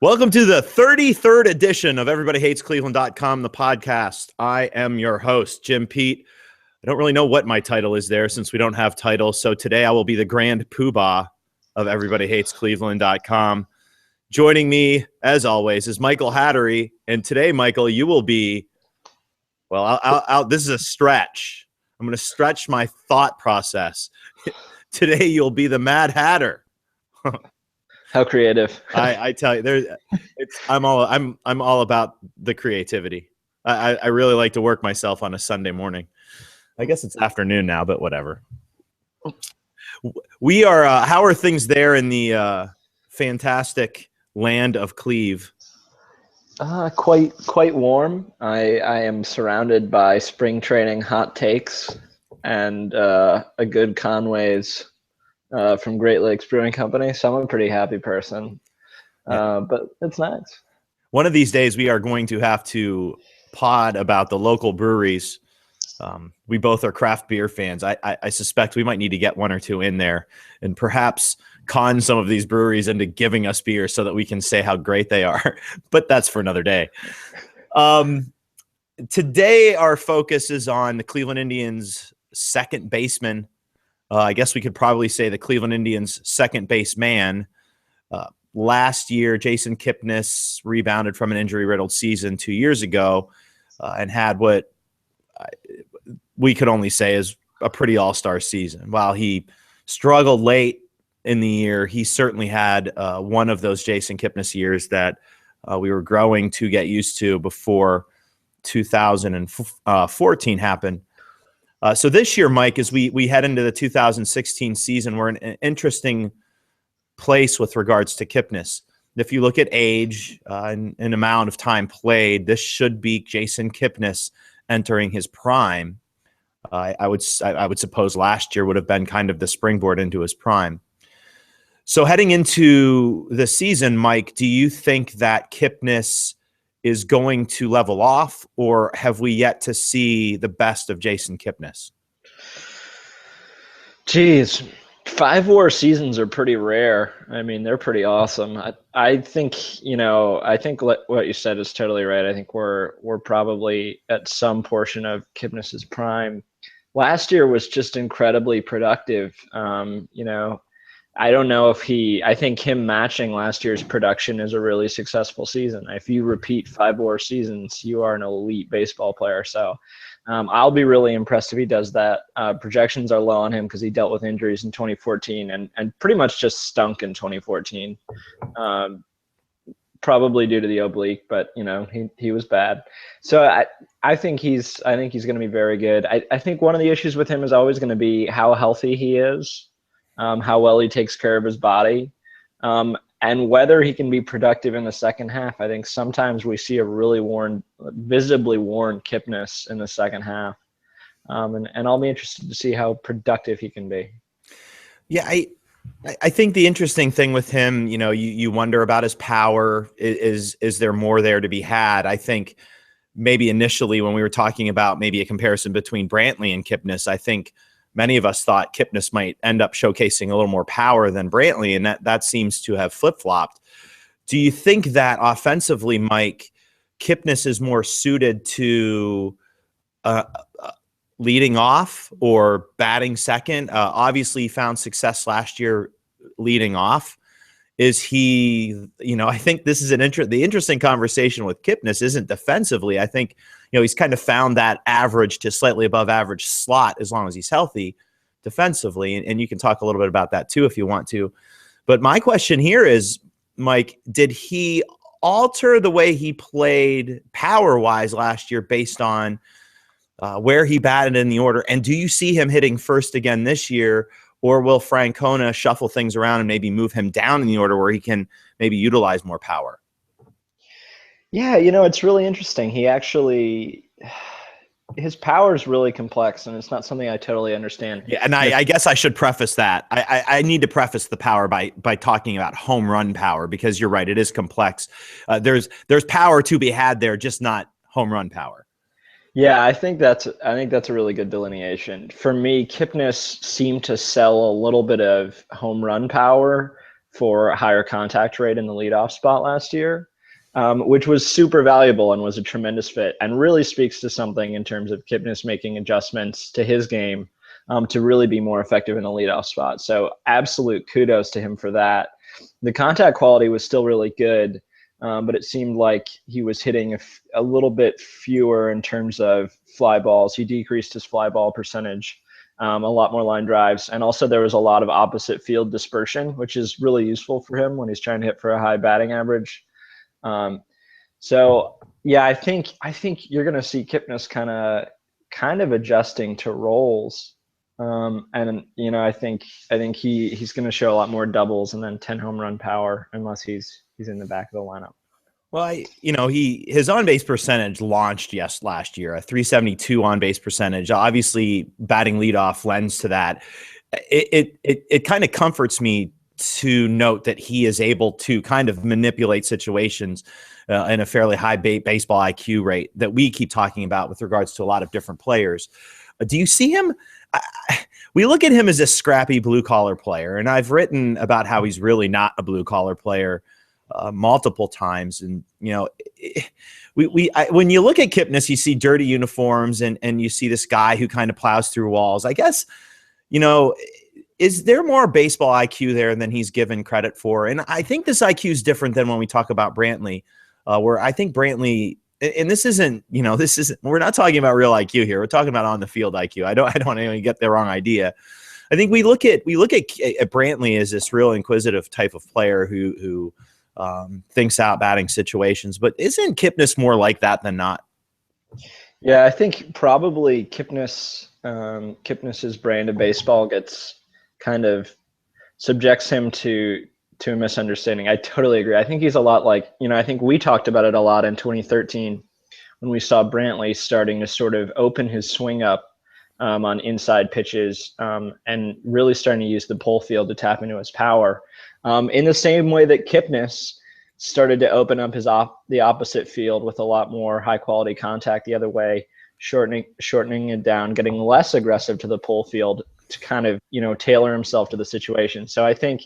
Welcome to the 33rd edition of EverybodyHatesCleveland.com, the podcast. I am your host, Jim Pete. I don't really know what my title is there since we don't have titles. So today I will be the grand poobah of EverybodyHatesCleveland.com. Joining me, as always, is Michael Hattery. And today, Michael, you will be, well, this is a stretch. I'm going to stretch my thought process. Today, you'll be the Mad Hatter. How creative! I tell you, I'm all about the creativity. I really like to work myself on a Sunday morning. I guess it's afternoon now, but whatever. We are. How are things there in the fantastic land of Cleve? Quite warm. I am surrounded by spring training hot takes and a good Conway's. From Great Lakes Brewing Company, so I'm a pretty happy person, but it's nice. One of these days, we are going to have to pod about the local breweries. We both are craft beer fans. I suspect we might need to get one or two in there and perhaps con some of these breweries into giving us beer so that we can say how great they are, but that's for another day. Today, our focus is on the Cleveland Indians' second baseman. I guess we could probably say the Cleveland Indians' second baseman. Last year, Jason Kipnis rebounded from an injury-riddled season 2 years ago and had what we could only say is a pretty all-star season. While he struggled late in the year, he certainly had one of those Jason Kipnis years that we were growing to get used to before 2014 happened. So this year, Mike, as we head into the 2016 season, we're in an interesting place with regards to Kipnis. If you look at age and amount of time played, this should be Jason Kipnis entering his prime. I would suppose last year would have been kind of the springboard into his prime. So heading into the season, Mike, do you think that Kipnis is going to level off, or have we yet to see the best of Jason Kipnis? Geez, 5 WAR seasons are pretty rare. I mean, they're pretty awesome. I think what you said is totally right. I think we're probably at some portion of Kipnis's prime. Last year was just incredibly productive. I don't know if I think him matching last year's production is a really successful season. If you repeat 5 WAR seasons, you are an elite baseball player. So I'll be really impressed if he does that. Projections are low on him because he dealt with injuries in 2014 and pretty much just stunk in 2014. Probably due to the oblique, but he was bad. So I think he's going to be very good. I think one of the issues with him is always going to be how healthy he is. How well he takes care of his body, and whether he can be productive in the second half. I think sometimes we see a really visibly worn Kipnis in the second half, and I'll be interested to see how productive he can be. Yeah, I think the interesting thing with him, you wonder about his power. Is there more there to be had? I think maybe initially when we were talking about maybe a comparison between Brantley and Kipnis, I think many of us thought Kipnis might end up showcasing a little more power than Brantley, and that seems to have flip-flopped. Do you think that offensively, Mike, Kipnis is more suited to leading off or batting second? Obviously, he found success last year leading off. Is he, I think this is the interesting conversation with Kipnis isn't defensively. I think, he's kind of found that average to slightly above average slot as long as he's healthy defensively. And you can talk a little bit about that too, if you want to. But my question here is, Mike, did he alter the way he played power wise last year based on where he batted in the order? And do you see him hitting first again this year? Or will Francona shuffle things around and maybe move him down in the order where he can maybe utilize more power? Yeah, it's really interesting. His power is really complex, and it's not something I totally understand. Yeah, and I guess I should preface that. I need to preface the power by talking about home run power, because you're right, it is complex. There's power to be had there, just not home run power. Yeah, I think that's a really good delineation. For me, Kipnis seemed to sell a little bit of home run power for a higher contact rate in the leadoff spot last year, which was super valuable and was a tremendous fit, and really speaks to something in terms of Kipnis making adjustments to his game to really be more effective in the leadoff spot. So absolute kudos to him for that. The contact quality was still really good, but it seemed like he was hitting a little bit fewer in terms of fly balls. He decreased his fly ball percentage, a lot more line drives, and also there was a lot of opposite field dispersion, which is really useful for him when he's trying to hit for a high batting average. So yeah, I think you're going to see Kipnis kind of adjusting to roles. And I think he's going to show a lot more doubles and then 10 home run power unless he's in the back of the lineup. Well, his on base percentage launched last year, a 372 on base percentage. Obviously, batting leadoff lends to that. It kind of comforts me to note that he is able to kind of manipulate situations in a fairly high baseball IQ rate that we keep talking about with regards to a lot of different players. Do you see him? We look at him as a scrappy blue collar player, and I've written about how he's really not a blue collar player multiple times. And when you look at Kipnis, you see dirty uniforms and you see this guy who kind of plows through walls. I guess is there more baseball IQ there than he's given credit for? And I think this IQ is different than when we talk about Brantley, where I think Brantley. And this isn't, we're not talking about real IQ here. We're talking about on the field IQ. I don't want anyone to get the wrong idea. I think we look at Brantley as this real inquisitive type of player who thinks out batting situations. But isn't Kipnis more like that than not? Yeah, I think probably Kipnis's brand of baseball gets kind of subjects him to a misunderstanding. I totally agree. I think he's a lot like, I think we talked about it a lot in 2013 when we saw Brantley starting to sort of open his swing up on inside pitches and really starting to use the pull field to tap into his power. In the same way that Kipnis started to open up the opposite field with a lot more high quality contact the other way, shortening it down, getting less aggressive to the pull field to kind of, tailor himself to the situation. So I think,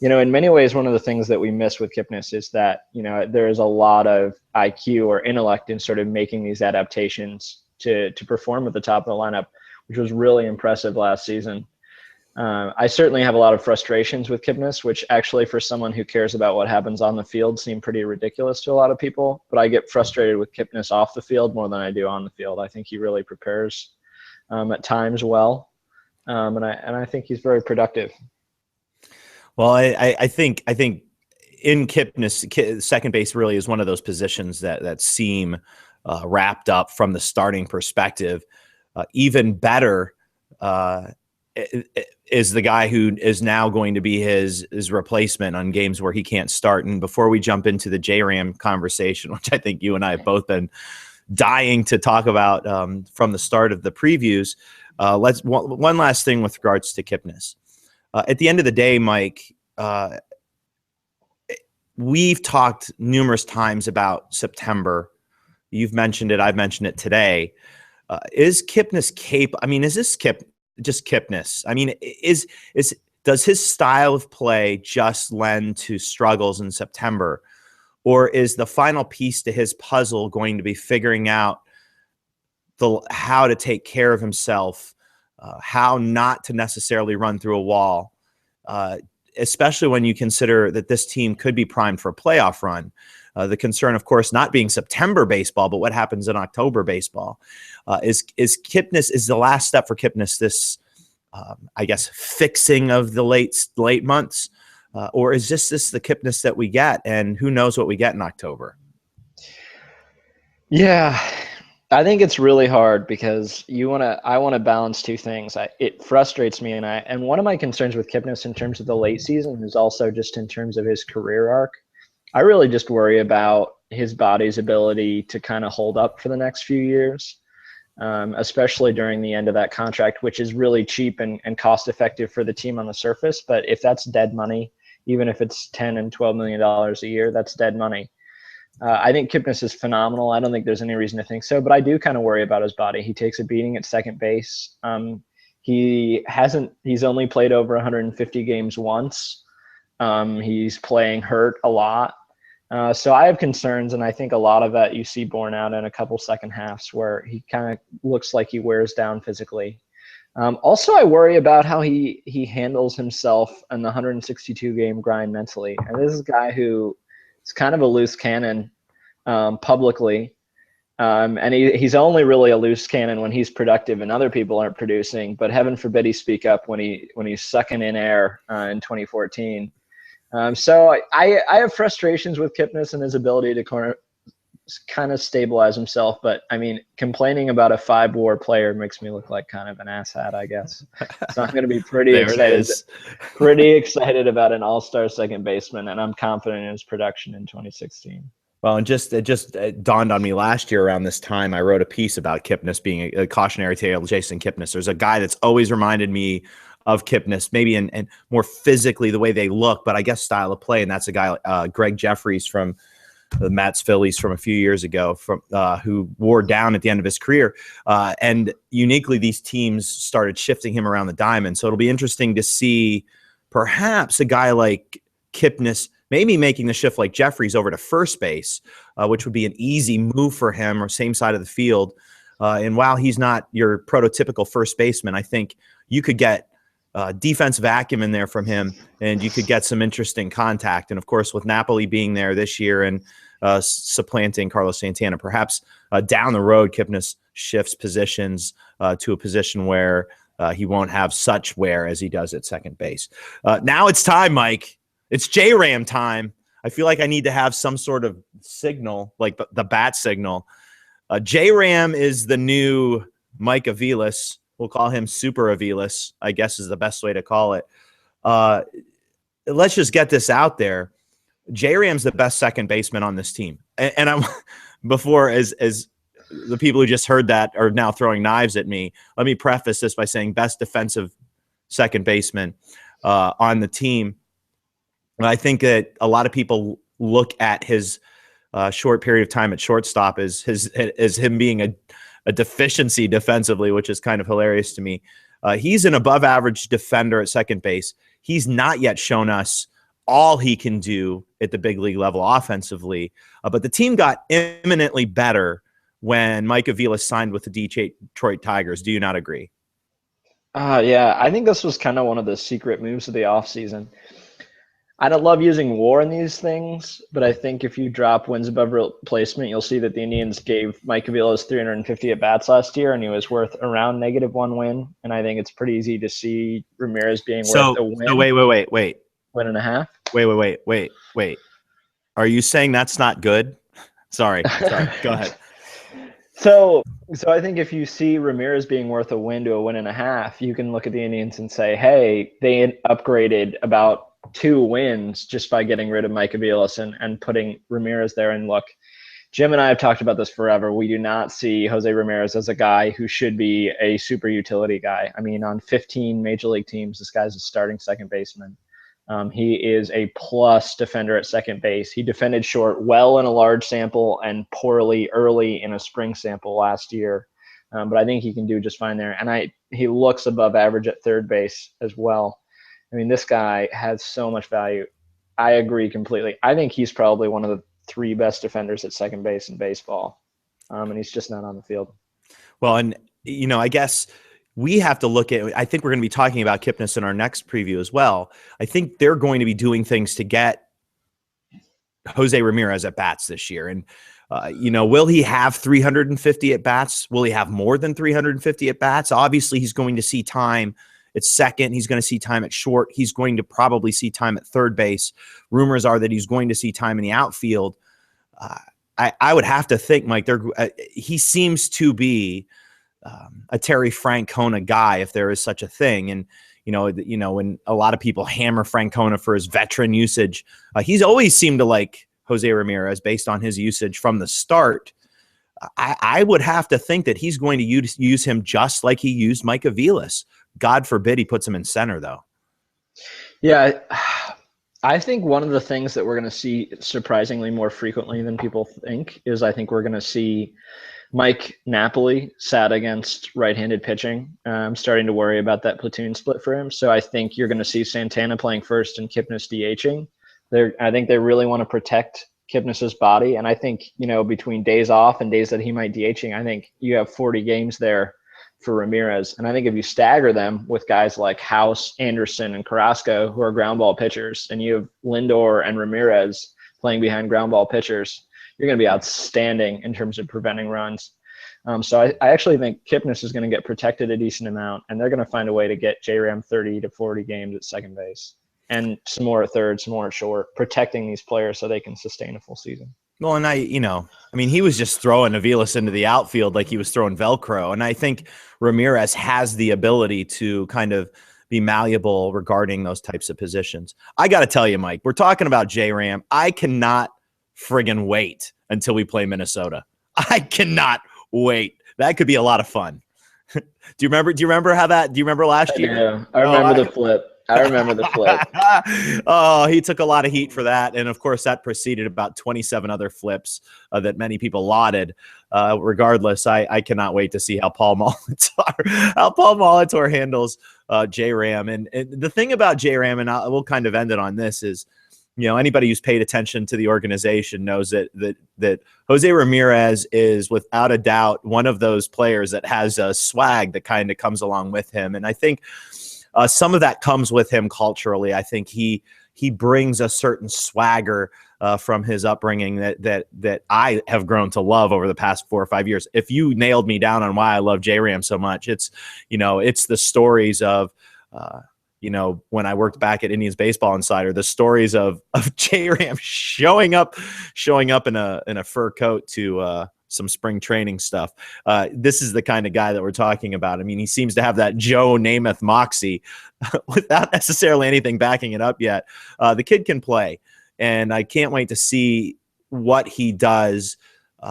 in many ways, one of the things that we miss with Kipnis is that, there is a lot of IQ or intellect in sort of making these adaptations to perform at the top of the lineup, which was really impressive last season. I certainly have a lot of frustrations with Kipnis, which actually for someone who cares about what happens on the field seem pretty ridiculous to a lot of people. But I get frustrated with Kipnis off the field more than I do on the field. I think he really prepares at times well, and I think he's very productive. Well, I think in Kipnis, second base really is one of those positions that seem wrapped up from the starting perspective. Even better is the guy who is now going to be his replacement on games where he can't start. And before we jump into the J-Ram conversation, which I think you and I have both been dying to talk about from the start of the previews, let's one last thing with regards to Kipnis. At the end of the day, Mike, we've talked numerous times about September. You've mentioned it. I've mentioned it today. Is Kipnis is this just Kipnis? I mean, does his style of play just lend to struggles in September? Or is the final piece to his puzzle going to be figuring out how to take care of himself, how not to necessarily run through a wall, especially when you consider that this team could be primed for a playoff run. The concern, of course, not being September baseball, but what happens in October baseball. Is the last step for Kipnis this, fixing of the late months? Or is this the Kipnis that we get, and who knows what we get in October? Yeah, I think it's really hard because I want to balance two things. It frustrates me, and one of my concerns with Kipnis in terms of the late season is also just in terms of his career arc. I really just worry about his body's ability to kind of hold up for the next few years, especially during the end of that contract, which is really cheap and cost effective for the team on the surface. But if that's dead money, even if it's $10 and $12 million a year, that's dead money. I think Kipnis is phenomenal. I don't think there's any reason to think so, but I do kind of worry about his body. He takes a beating at second base. He's only played over 150 games once. He's playing hurt a lot. So I have concerns, and I think a lot of that you see borne out in a couple second halves where he kind of looks like he wears down physically. Also, I worry about how he handles himself in the 162 game grind mentally. And this is a guy who is kind of a loose cannon publicly. And he's only really a loose cannon when he's productive and other people aren't producing. But heaven forbid he speak up when he's sucking in air in 2014. So I have frustrations with Kipnis and his ability to kind of stabilize himself. But I mean, complaining about a 5-WAR player makes me look like kind of an asshat, I guess. So I'm going to be pretty excited about an all-star second baseman, and I'm confident in his production in 2016. Well, and it just dawned on me last year around this time, I wrote a piece about Kipnis being a cautionary tale, Jason Kipnis. There's a guy that's always reminded me of Kipnis, maybe in more physically the way they look, but I guess style of play. And that's a guy, Greg Jeffries from the Mets Phillies from a few years ago, who wore down at the end of his career. And uniquely, these teams started shifting him around the diamond. So it'll be interesting to see perhaps a guy like Kipnis maybe making the shift like Jeffries over to first base, which would be an easy move for him, or same side of the field. And while he's not your prototypical first baseman, I think you could get defensive acumen there from him, and you could get some interesting contact. And of course, with Napoli being there this year and supplanting Carlos Santana, perhaps down the road, Kipnis shifts positions to a position where he won't have such wear as he does at second base. Now it's time, Mike. It's J-Ram time. I feel like I need to have some sort of signal, like the bat signal. J-Ram is the new Mike Aviles. We'll call him Super Aviles, I guess is the best way to call it. Let's just get this out there. J-Ram's the best second baseman on this team. And I'm before, as the people who just heard that are now throwing knives at me, let me preface this by saying best defensive second baseman on the team. I think that a lot of people look at his short period of time at shortstop as him being a deficiency defensively, which is kind of hilarious to me. He's an above average defender at second base. He's not yet shown us all he can do at the big league level offensively, but the team got eminently better when Mike Aviles signed with the Detroit Tigers. Do you not agree? Yeah, I think this was kind of one of the secret moves of the offseason. I don't love using WAR in these things, but I think if you drop wins above replacement, you'll see that the Indians gave Mike Aviles 350 at-bats last year, and he was worth around -1 win. And I think it's pretty easy to see Ramirez being worth a win. So wait. Win and a half? Wait. Are you saying that's not good? Sorry. Go ahead. So I think if you see Ramirez being worth a win to a win and a half, you can look at the Indians and say, hey, they upgraded about 2 wins just by getting rid of Mike Aviles and putting Ramirez there. And look, Jim and I have talked about this forever. We do not see Jose Ramirez as a guy who should be a super utility guy. I mean, on 15 major league teams, this guy's a starting second baseman. He is a plus defender at second base. He defended short well in a large sample and poorly early in a spring sample last year. But I think he can do just fine there. And he looks above average at third base as well. I mean, this guy has so much value. I agree completely. I think he's probably one of the 3 best defenders at second base in baseball. And he's just not on the field. Well, and, I guess we have to look at, I think we're going to be talking about Kipnis in our next preview as well. I think they're going to be doing things to get Jose Ramirez at bats this year. And, will he have 350 at bats? Will he have more than 350 at bats? Obviously, he's going to see time at second. He's going to see time at short. He's going to probably see time at third base. Rumors are that he's going to see time in the outfield. I would have to think, Mike, he seems to be a Terry Francona guy, if there is such a thing. And, when a lot of people hammer Francona for his veteran usage, he's always seemed to like Jose Ramirez based on his usage from the start. I would have to think that he's going to use him just like he used Mike Aviles. God forbid he puts him in center, though. Yeah, I think one of the things that we're going to see surprisingly more frequently than people think is I think we're going to see Mike Napoli sat against right-handed pitching. I'm starting to worry about that platoon split for him. So I think you're going to see Santana playing first and Kipnis DHing. I think they really want to protect Kipnis's body. And I think, between days off and days that he might DHing, I think you have 40 games there for Ramirez. And I think if you stagger them with guys like House, Anderson, and Carrasco, who are ground ball pitchers, and you have Lindor and Ramirez playing behind ground ball pitchers, you're going to be outstanding in terms of preventing runs. So I actually think Kipnis is going to get protected a decent amount, and they're going to find a way to get J-Ram 30 to 40 games at second base, and some more at third, some more at short, protecting these players so they can sustain a full season. Well, and he was just throwing Aviles into the outfield like he was throwing Velcro. And I think Ramirez has the ability to kind of be malleable regarding those types of positions. I got to tell you, Mike, we're talking about J-Ram. I cannot friggin' wait until we play Minnesota. I cannot wait. That could be a lot of fun. Do you remember last year? Yeah, I remember the flip. I remember the flip. Oh, he took a lot of heat for that. And of course, that preceded about 27 other flips that many people lauded. Regardless, I cannot wait to see how Paul Molitor handles J-Ram. And the thing about J-Ram, and we'll kind of end it on this, is, anybody who's paid attention to the organization knows that Jose Ramirez is without a doubt one of those players that has a swag that kind of comes along with him. And I think some of that comes with him culturally. I think he brings a certain swagger from his upbringing that I have grown to love over the past 4 or 5 years. If you nailed me down on why I love J-Ram so much, it's the stories of when I worked back at Indians Baseball Insider, the stories of J-Ram showing up in a fur coat to some spring training stuff. This is the kind of guy that we're talking about. I mean, he seems to have that Joe Namath moxie without necessarily anything backing it up yet. The kid can play, and I can't wait to see what he does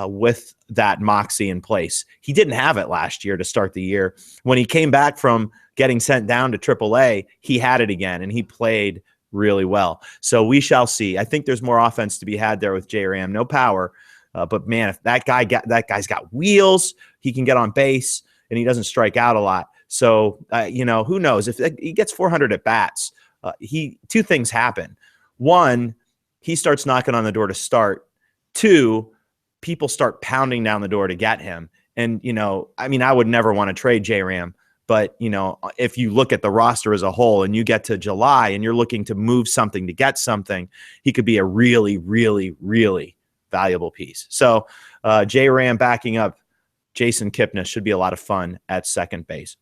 with that moxie in place. He didn't have it last year to start the year. When he came back from getting sent down to AAA, he had it again, and he played really well. So we shall see. I think there's more offense to be had there with J-Ram. No power. But man, if that guy's got wheels, he can get on base, and he doesn't strike out a lot. So who knows if he gets 400 at bats? Two things happen. One, he starts knocking on the door to start. Two, people start pounding down the door to get him. And I would never want to trade J-Ram, but if you look at the roster as a whole, and you get to July, and you're looking to move something to get something, he could be a really, really, really valuable piece. So J-Ram backing up Jason Kipnis should be a lot of fun at second base.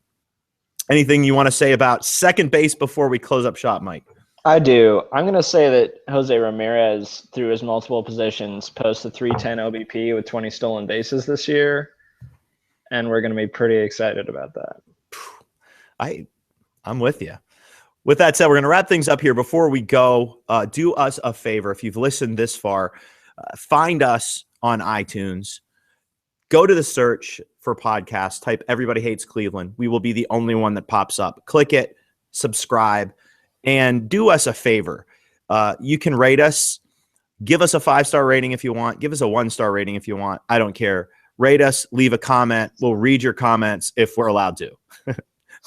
Anything you want to say about second base before we close up shop, Mike? I do. I'm going to say that Jose Ramirez, through his multiple positions, posts a 310 OBP with 20 stolen bases this year, and we're going to be pretty excited about that. I'm with you. With that said, we're going to wrap things up here. Before we go, do us a favor. If you've listened this far, find us on iTunes. Go to the search for podcasts. Type Everybody Hates Cleveland. We will be the only one that pops up. Click it, subscribe, and do us a favor. You can rate us. Give us a 5-star rating if you want. Give us a 1-star rating if you want. I don't care. Rate us. Leave a comment. We'll read your comments if we're allowed to.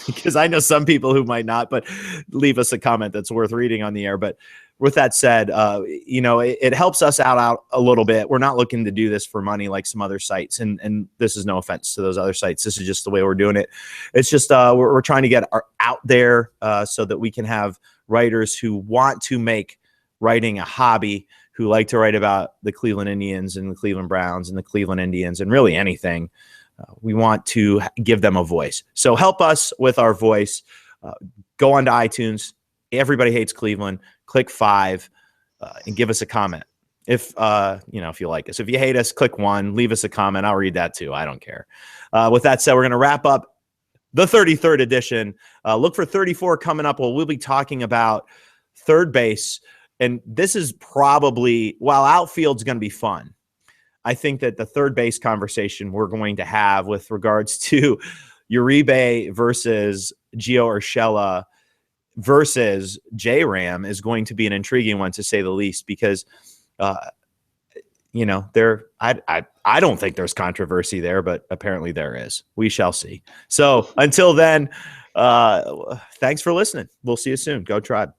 Because I know some people who might not, but leave us a comment that's worth reading on the air. But with that said, it helps us out a little bit. We're not looking to do this for money like some other sites. And this is no offense to those other sites. This is just the way we're doing it. It's just we're trying to get out there so that we can have writers who want to make writing a hobby, who like to write about the Cleveland Indians and the Cleveland Browns and the Cleveland Indians and really anything. We want to give them a voice. So help us with our voice. Go on to iTunes. Everybody Hates Cleveland. Click 5 and give us a comment. If you like us. If you hate us, click 1. Leave us a comment. I'll read that too. I don't care. With that said, we're going to wrap up the 33rd edition. Look for 34 coming up. We'll be talking about third base. And this is probably, while outfield's going to be fun, I think that the third base conversation we're going to have with regards to Uribe versus Gio Urshela versus J-Ram is going to be an intriguing one, to say the least, because I don't think there's controversy there, but apparently there is. We shall see. So until then, thanks for listening. We'll see you soon. Go Tribe.